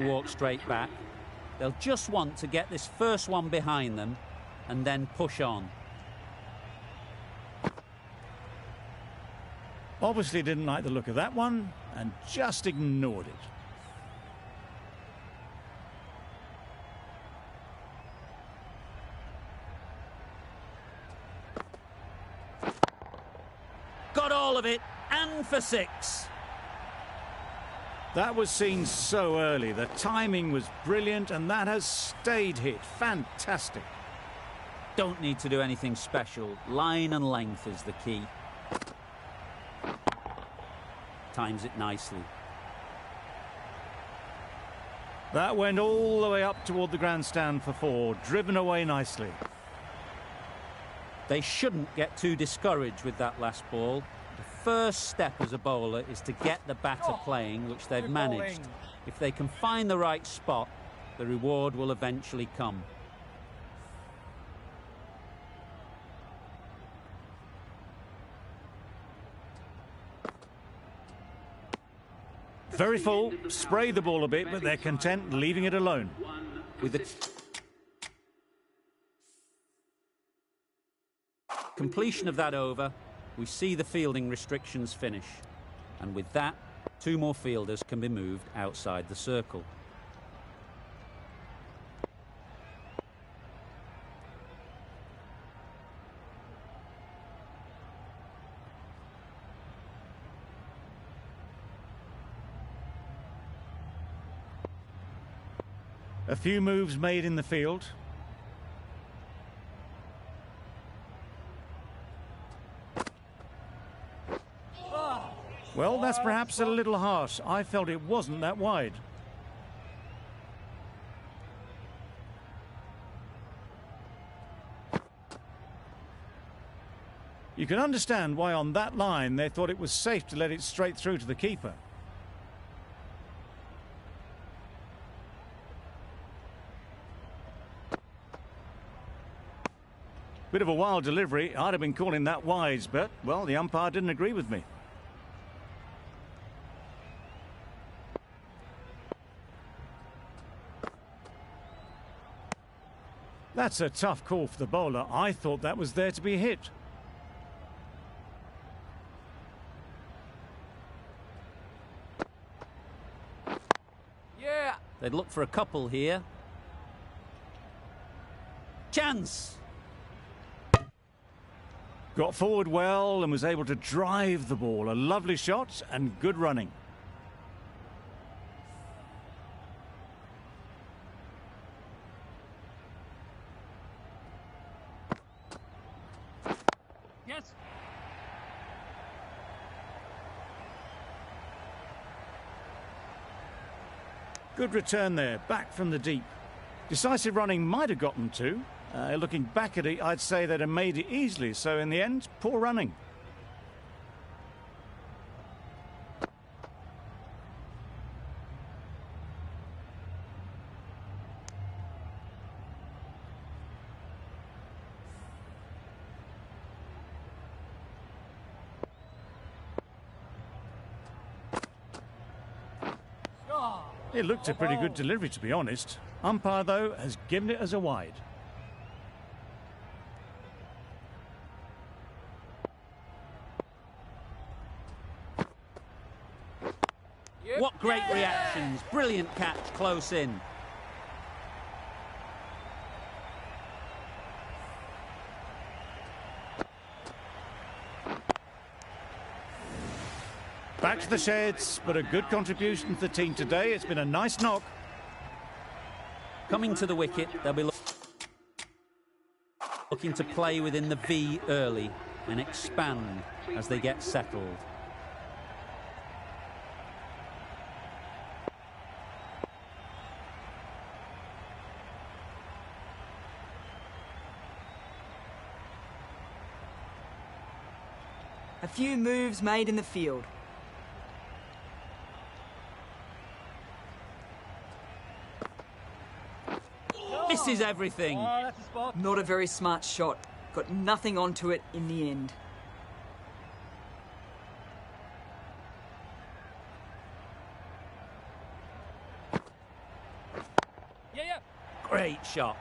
walk straight back. They'll just want to get this first one behind them and then push on. Obviously didn't like the look of that one and just ignored it. Got all of it, and for 6. That was seen so early. The timing was brilliant, and that has stayed hit. Fantastic. Don't need to do anything special. Line and length is the key. Times it nicely. That went all the way up toward the grandstand for 4, driven away nicely. They shouldn't get too discouraged with that last ball. The first step as a bowler is to get the batter playing, which they've managed. If they can find the right spot, the reward will eventually come. Very full, spray the ball a bit, but they're content leaving it alone. With the completion of that over, we see the fielding restrictions finish. And with that, 2 more fielders can be moved outside the circle. A few moves made in the field. Well, that's perhaps a little harsh. I felt it wasn't that wide. You can understand why on that line they thought it was safe to let it straight through to the keeper. Bit of a wild delivery. I'd have been calling that wise, but, well, the umpire didn't agree with me. That's a tough call for the bowler. I thought that was there to be hit. Yeah. They'd look for a couple here. Chance! Got forward well and was able to drive the ball. A lovely shot and good running. Yes. Good return there, back from the deep. Decisive running might have gotten 2. Looking back at it, I'd say they'd have made it easily. So in the end, poor running. It looked a pretty good delivery, to be honest. Umpire, though, has given it as a wide. What great reactions. Brilliant catch close in. Back to the sheds, but a good contribution to the team today. It's been a nice knock. Coming to the wicket, they'll be looking to play within the V early and expand as they get settled. A few moves made in the field. Misses everything. Not a very smart shot. Got nothing onto it in the end. Great shot.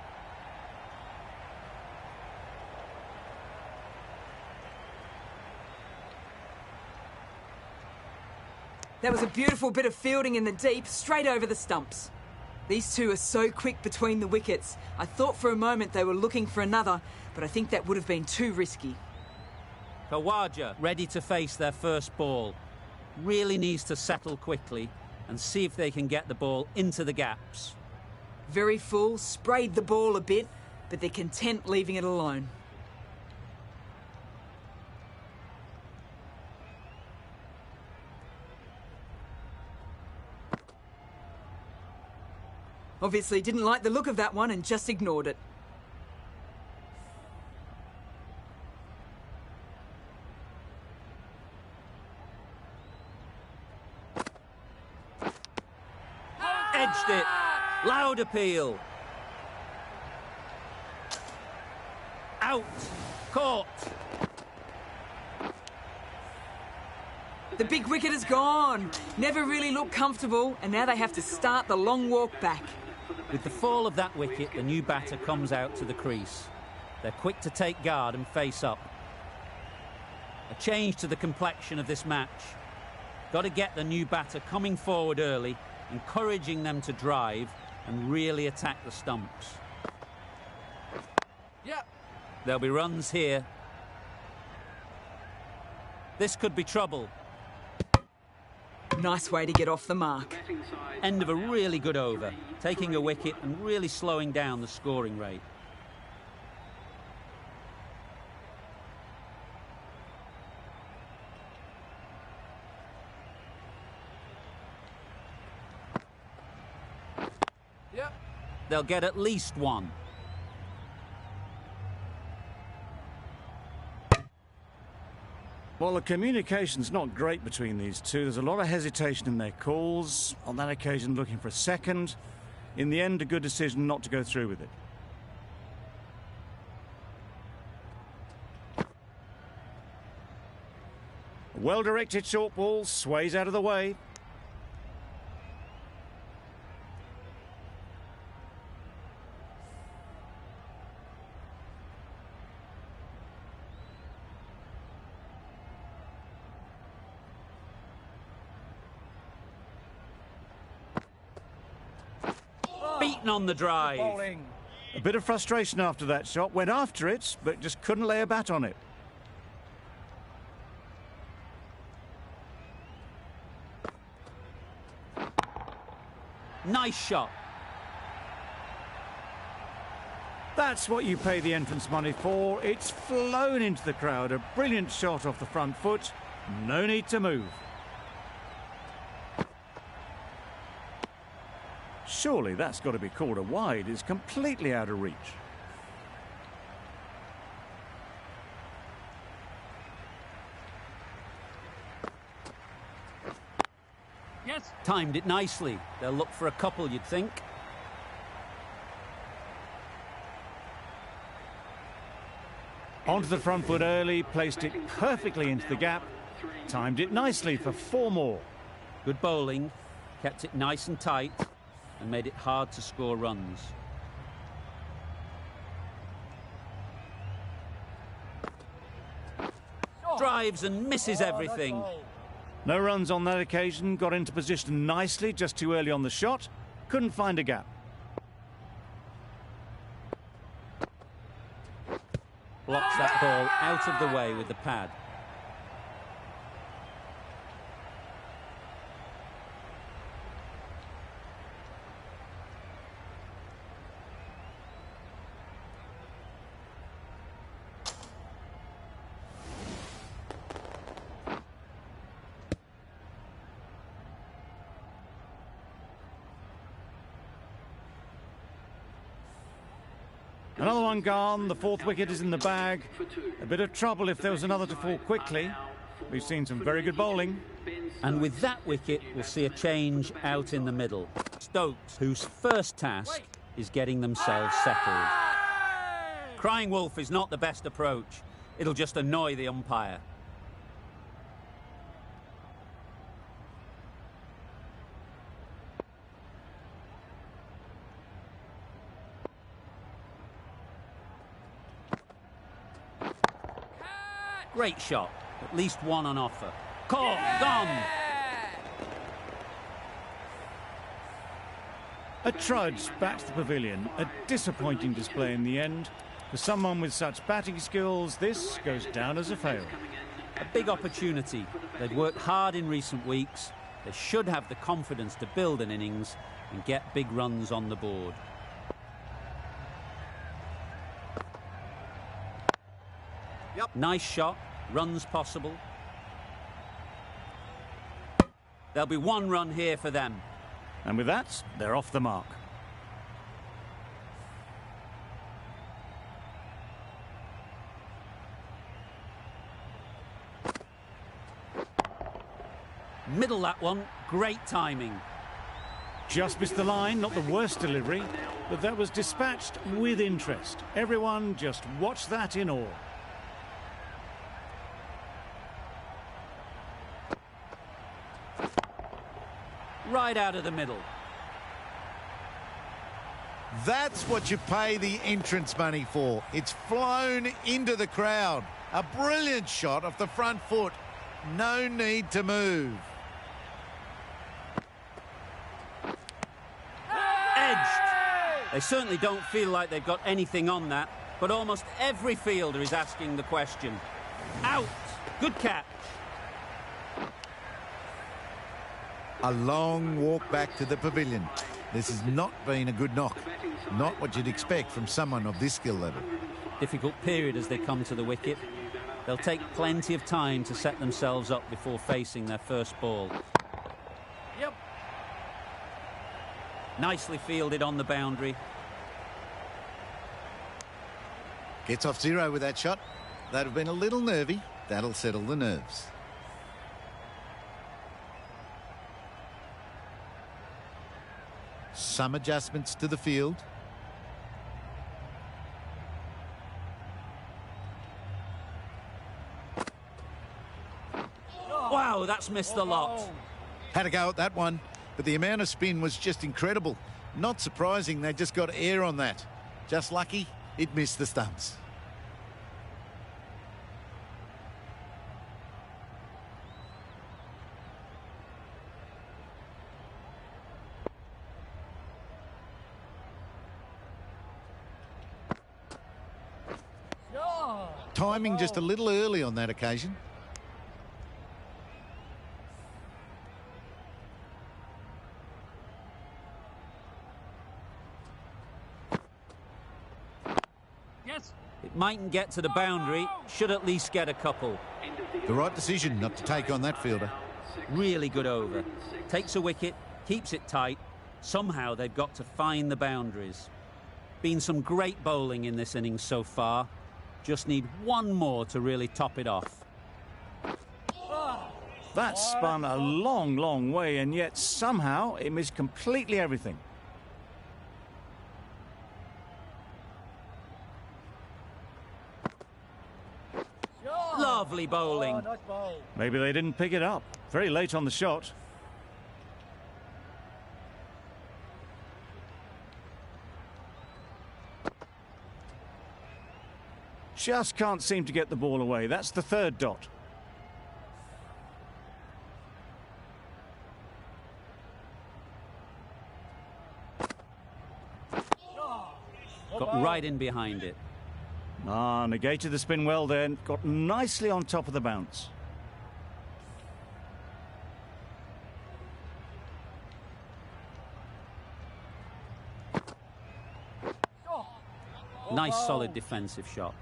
That was a beautiful bit of fielding in the deep, straight over the stumps. These two are so quick between the wickets. I thought for a moment they were looking for another, but I think that would have been too risky. Khawaja ready to face their first ball. Really needs to settle quickly and see if they can get the ball into the gaps. Very full, sprayed the ball a bit, but they're content leaving it alone. Obviously didn't like the look of that one and just ignored it. Edged it. Loud appeal. Out. Caught. The big wicket is gone. Never really looked comfortable, and now they have to start the long walk back. With the fall of that wicket, the new batter comes out to the crease. They're quick to take guard and face up. A change to the complexion of this match. Got to get the new batter coming forward early, encouraging them to drive and really attack the stumps. Yep. There'll be runs here. This could be trouble. Nice way to get off the mark. End of a really good over, taking a wicket and really slowing down the scoring rate. Yep. They'll get at least one. Well, the communication's not great between these two. There's a lot of hesitation in their calls. On that occasion, looking for a second. In the end, a good decision not to go through with it. A well-directed short ball sways out of the way. Beaten on the drive. A bit of frustration after that shot. Went after it, but just couldn't lay a bat on it. Nice shot. That's what you pay the entrance money for. It's flown into the crowd. A brilliant shot off the front foot. No need to move. Surely that's got to be called a wide. It's completely out of reach. Yes. Timed it nicely. They'll look for a couple, you'd think. Onto the front foot early, placed it perfectly into the gap. Timed it nicely for 4 more. Good bowling. Kept it nice and tight and made it hard to score runs. Drives and misses everything. No runs on that occasion. Got into position nicely, just too early on the shot. Couldn't find a gap. Blocks that ball out of the way with the pad. Another one gone. The 4th wicket is in the bag. A bit of trouble if there was another to fall quickly. We've seen some very good bowling. And with that wicket, we'll see a change out in the middle. Stokes, whose first task is getting themselves settled. Crying wolf is not the best approach. It'll just annoy the umpire. Great shot. At least one on offer. Caught. Gone. A trudge back to the pavilion. A disappointing display in the end. For someone with such batting skills, this goes down as a fail. A big opportunity. They've worked hard in recent weeks. They should have the confidence to build an innings and get big runs on the board. Yep. Nice shot. Runs possible. There'll be one run here for them. And with that, they're off the mark. Middle that one. Great timing. Just missed the line, not the worst delivery, but that was dispatched with interest. Everyone just watched that in awe. Right out of the middle. That's what you pay the entrance money for. It's flown into the crowd. A brilliant shot off the front foot. No need to move. Edged. They certainly don't feel like they've got anything on that, but almost every fielder is asking the question. Out. Good catch. A long walk back to the pavilion. This has not been a good knock. Not what you'd expect from someone of this skill level. Difficult period as they come to the wicket. They'll take plenty of time to set themselves up before facing their first ball. Yep. Nicely fielded on the boundary. Gets off zero with that shot. That'd have been a little nervy. That'll settle the nerves. Some adjustments to the field. Wow, that's missed the lot. Had a go at that one, but the amount of spin was just incredible. Not surprising they just got air on that. Just lucky it missed the stumps. Timing just a little early on that occasion. Yes. It mightn't get to the boundary, should at least get a couple. The right decision not to take on that fielder. Really good over. Takes a wicket, keeps it tight. Somehow they've got to find the boundaries. Been some great bowling in this innings so far. Just need one more to really top it off. That spun a long, long way, and yet somehow it missed completely everything. Lovely bowling. Maybe they didn't pick it up. Very late on the shot. Just can't seem to get the ball away. That's the third dot. Got right in behind it. Ah, negated the spin well then. Got nicely on top of the bounce. Nice solid defensive shot.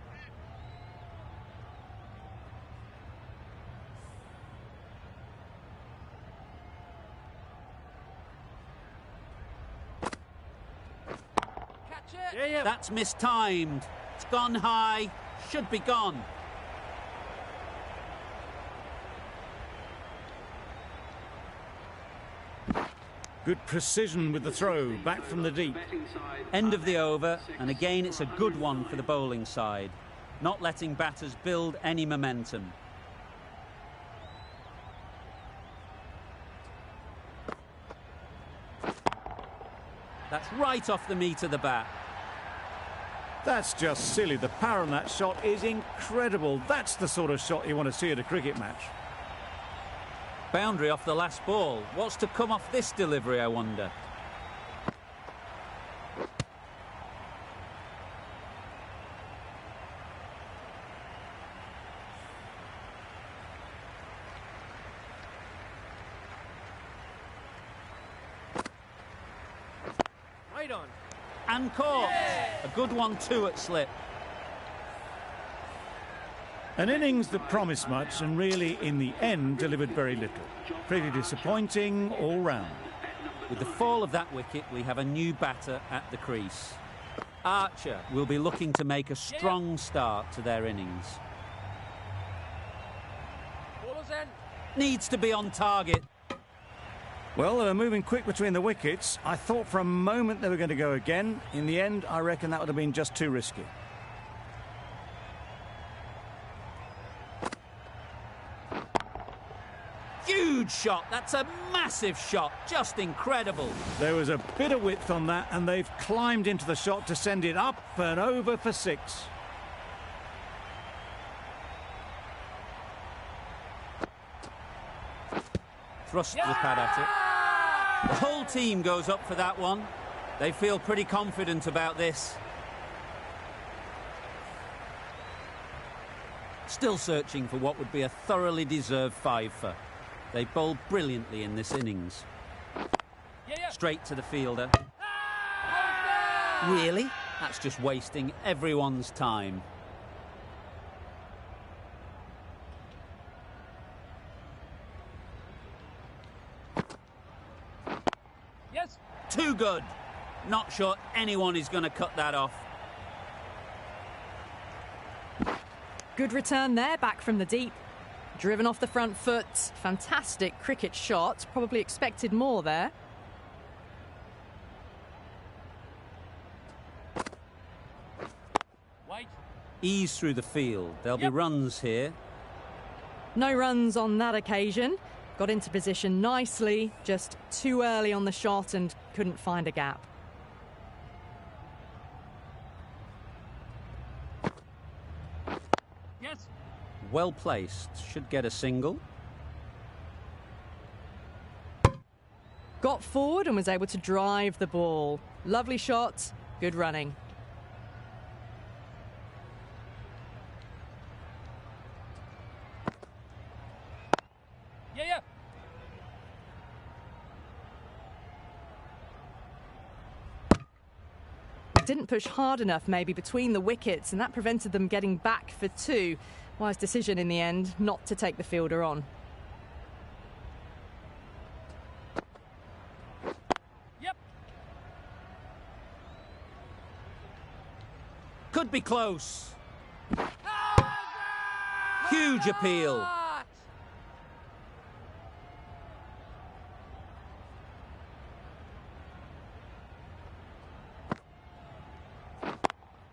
That's mistimed. It's gone high. Should be gone. Good precision with the throw, back from the deep. End of the over, and again it's a good one for the bowling side. Not letting batters build any momentum. That's right off the meat of the bat. That's just silly. The power on that shot is incredible. That's the sort of shot you want to see at a cricket match. Boundary off the last ball. What's to come off this delivery, I wonder? Right on. And caught. A good one too at slip. An innings that promised much and really, in the end, delivered very little. Pretty disappointing all round. With the fall of that wicket, we have a new batter at the crease. Archer will be looking to make a strong start to their innings. Ballers in. Needs to be on target. Well, they were moving quick between the wickets. I thought for a moment they were going to go again. In the end, I reckon that would have been just too risky. Huge shot. That's a massive shot. Just incredible. There was a bit of width on that, and they've climbed into the shot to send it up and over for 6. Thrust the pad at it. The whole team goes up for that one. They feel pretty confident about this. Still searching for what would be a thoroughly deserved 5-for. They bowled brilliantly in this innings. Straight to the fielder. Really? That's just wasting everyone's time. Yes. Too good. Not sure anyone is going to cut that off. Good return there, back from the deep. Driven off the front foot. Fantastic cricket shot. Probably expected more there. Wait. Ease through the field. There'll be runs here. No runs on that occasion. Got into position nicely, just too early on the shot and couldn't find a gap. Yes. Well placed. Should get a single. Got forward and was able to drive the ball. Lovely shot, good running. Yeah. Didn't push hard enough maybe between the wickets, and that prevented them getting back for 2. Wise decision in the end not to take the fielder on. Yep. Could be close. Huge appeal.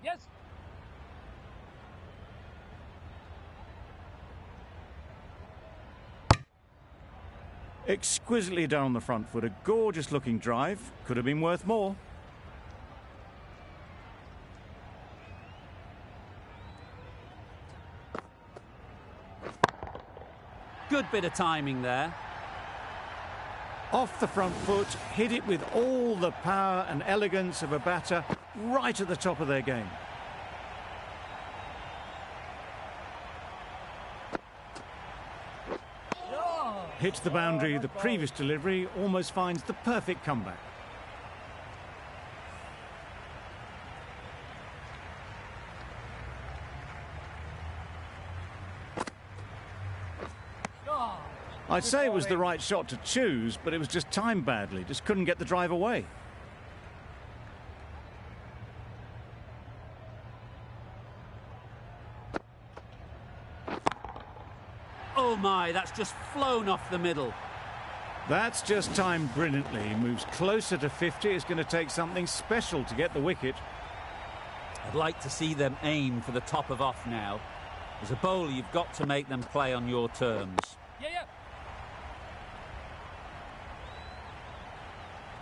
Yes. Exquisitely done on the front foot. A gorgeous looking drive. Could have been worth more. Good bit of timing there. Off the front foot, hit it with all the power and elegance of a batter right at the top of their game. Hits the boundary, the previous delivery almost finds the perfect comeback. I'd say it was the right shot to choose, but it was just timed badly. Just couldn't get the drive away. Oh my, that's just flown off the middle. That's just timed brilliantly. He moves closer to 50. It's going to take something special to get the wicket. I'd like to see them aim for the top of off now. As a bowler, you've got to make them play on your terms. Yeah.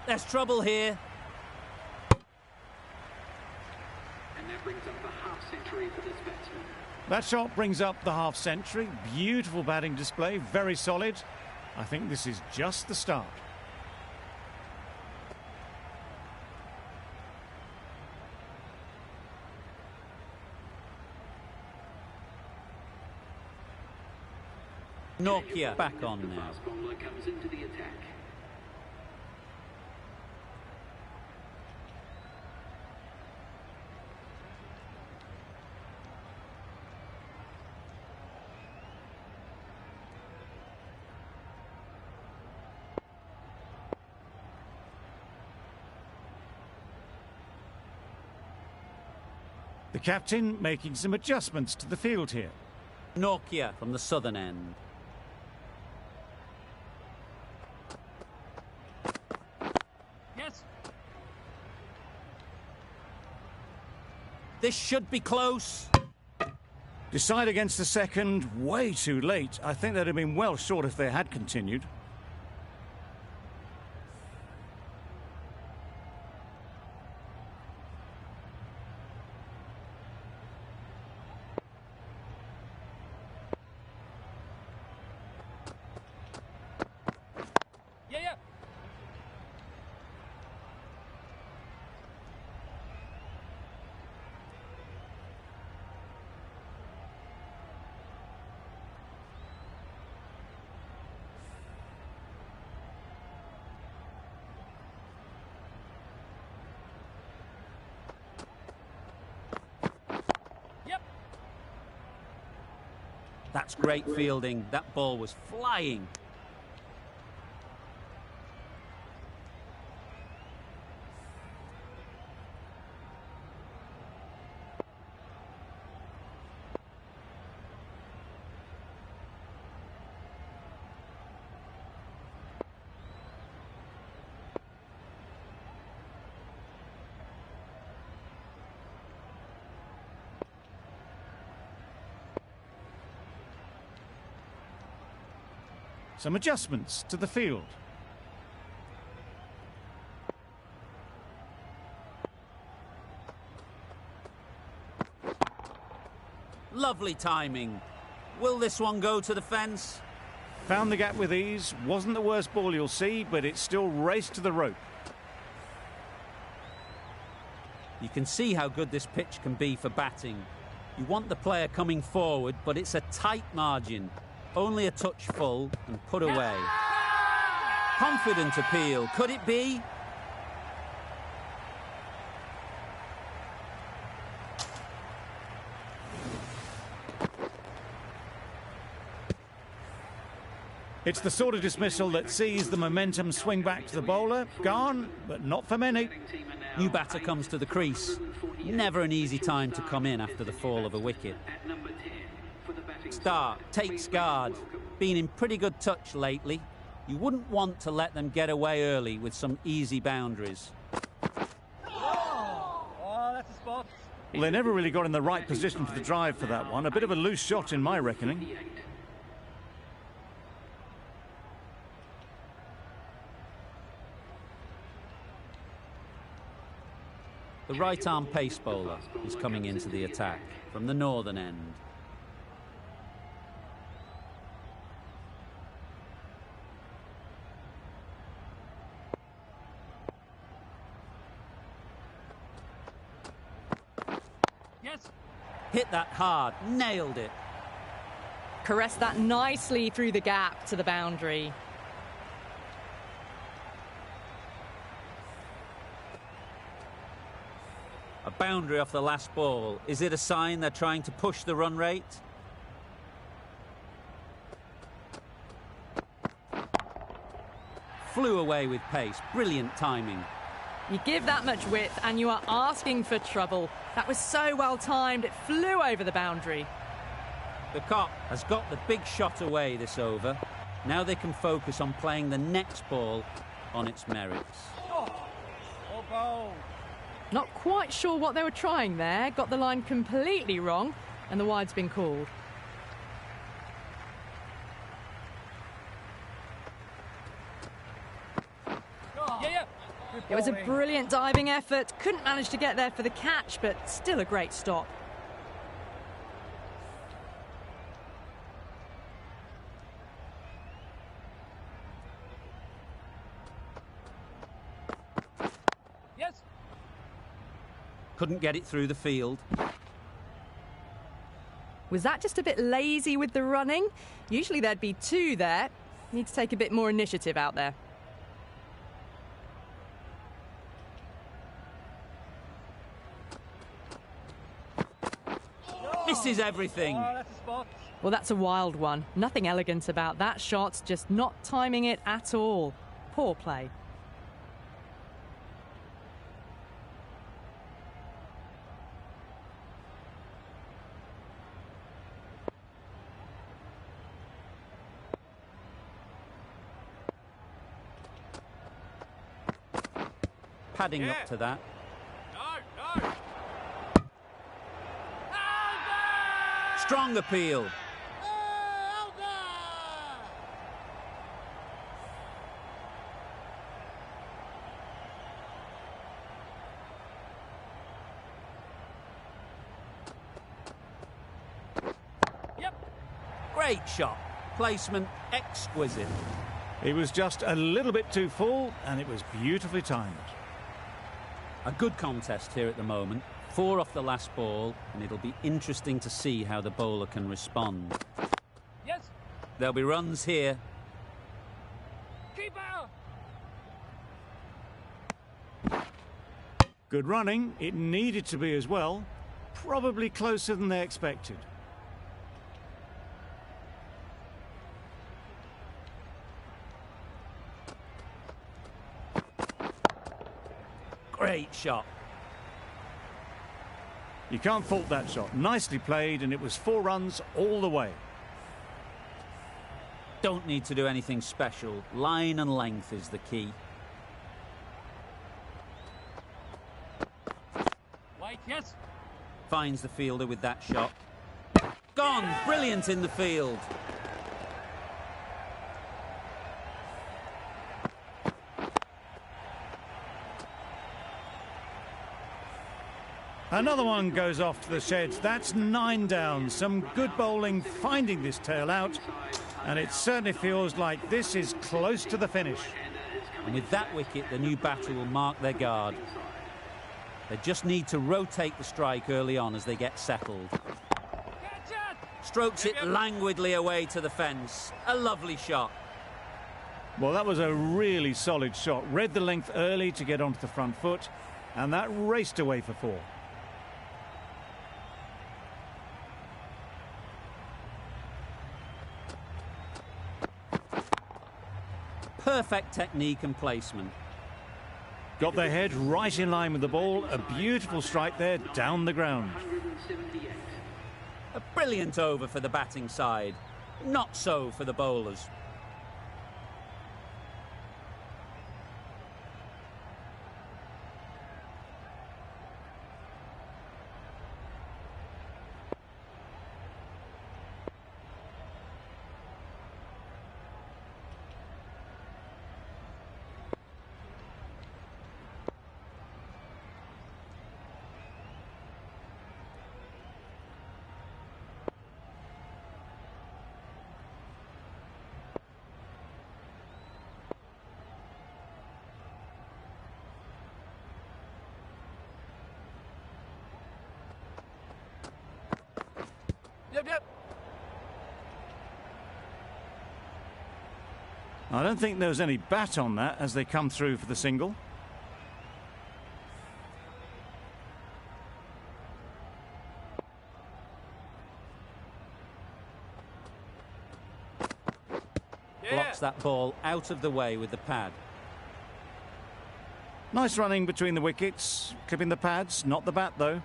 There's trouble here. And they're That shot brings up the half century. Beautiful batting display, very solid. I think this is just the start. Nortje back on now. The captain making some adjustments to the field here. Nortje from the southern end. Yes. This should be close. Decide against the second, way too late. I think they'd have been well short if they had continued. Yeah. Yep. That's great fielding. That ball was flying. Some adjustments to the field. Lovely timing. Will this one go to the fence? Found the gap with ease. Wasn't the worst ball you'll see, but it still raced to the rope. You can see how good this pitch can be for batting. You want the player coming forward, but it's a tight margin. Only a touch full and put away. Confident appeal. Could it be? It's the sort of dismissal that sees the momentum swing back to the bowler. Gone, but not for many. New batter comes to the crease. Never an easy time to come in after the fall of a wicket. Stark takes guard. Been in pretty good touch lately. You wouldn't want to let them get away early with some easy boundaries. Oh, that's a spot. Well, they never really got in the right position for the drive for that one. A bit of a loose shot in my reckoning. The right-arm pace bowler is coming into the attack from the northern end. Yes. Hit that hard, nailed it. Caressed that nicely through the gap to the boundary. A boundary off the last ball. Is it a sign they're trying to push the run rate? Flew away with pace. Brilliant timing. You give that much width and you are asking for trouble. That was so well timed, it flew over the boundary. The Cock has got the big shot away this over. Now they can focus on playing the next ball on its merits. Oh, bowl. Not quite sure what they were trying there. Got the line completely wrong and the wide's been called. Yeah. It was a brilliant diving effort. Couldn't manage to get there for the catch, but still a great stop. Yes. Couldn't get it through the field. Was that just a bit lazy with the running? Usually there'd be two there. Need to take a bit more initiative out there. Misses everything. Oh, that's a spot. Well, that's a wild one. Nothing elegant about that shot, just not timing it at all. Poor play. Padding up to that. No, no. Strong appeal. Yep. Great shot. Placement exquisite. He was just a little bit too full, and it was beautifully timed. A good contest here at the moment. 4 off the last ball, and it'll be interesting to see how the bowler can respond. Yes. There'll be runs here. Keeper. Good running. It needed to be as well. Probably closer than they expected. Great shot. You can't fault that shot. Nicely played, and it was 4 runs all the way. Don't need to do anything special. Line and length is the key. Wait, yes. Finds the fielder with that shot. Gone! Brilliant in the field. Another one goes off to the sheds. That's 9 down. Some good bowling finding this tail out. And it certainly feels like this is close to the finish. And with that wicket, the new batter will mark their guard. They just need to rotate the strike early on as they get settled. Catch it. Strokes it languidly away to the fence. A lovely shot. Well, that was a really solid shot. Read the length early to get onto the front foot. And that raced away for 4. Perfect technique and placement. Got their head right in line with the ball. A beautiful strike there down the ground. A brilliant over for the batting side. Not so for the bowlers. Yep, yep. I don't think there was any bat on that as they come through for the single. Blocks that ball out of the way with the pad. Nice running between the wickets. Clipping the pads, not the bat though.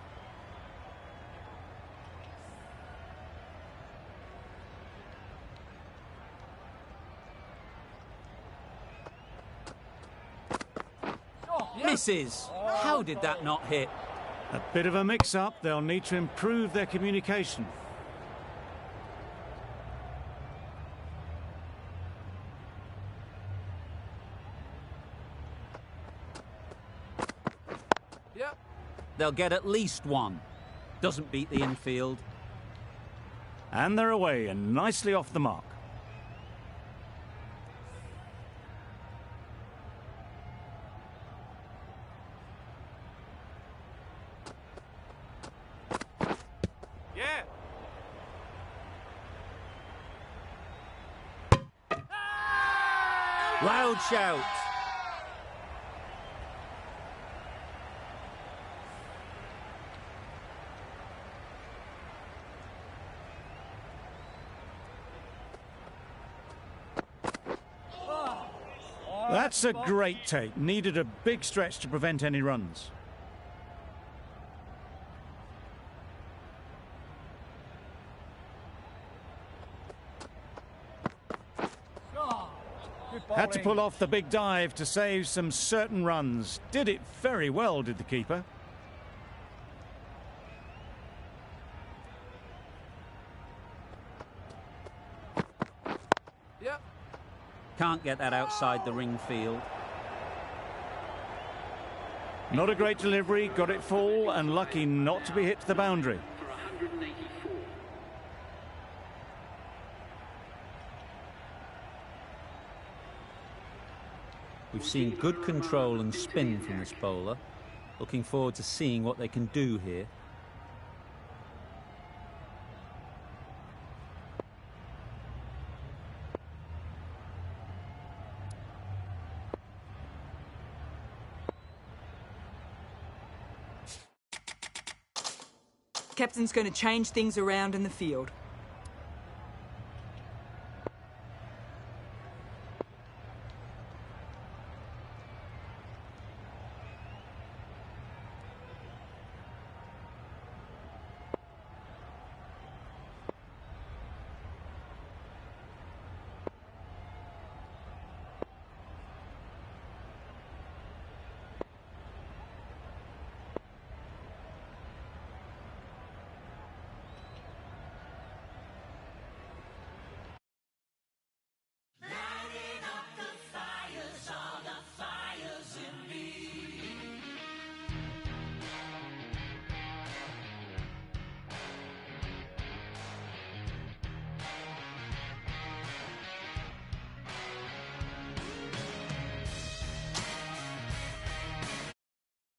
Misses. How did that not hit? A bit of a mix-up. They'll need to improve their communication. They'll get at least one. Doesn't beat the infield. And they're away and nicely off the mark. Yeah. Loud shout. That's a great take. Needed a big stretch to prevent any runs. Had to pull off the big dive to save some certain runs. Did it very well, did the keeper. Yep. Can't get that outside the ring field. Not a great delivery, got it full and lucky not to be hit to the boundary. For 184. We've seen good control and spin from this bowler. Looking forward to seeing what they can do here. Captain's going to change things around in the field.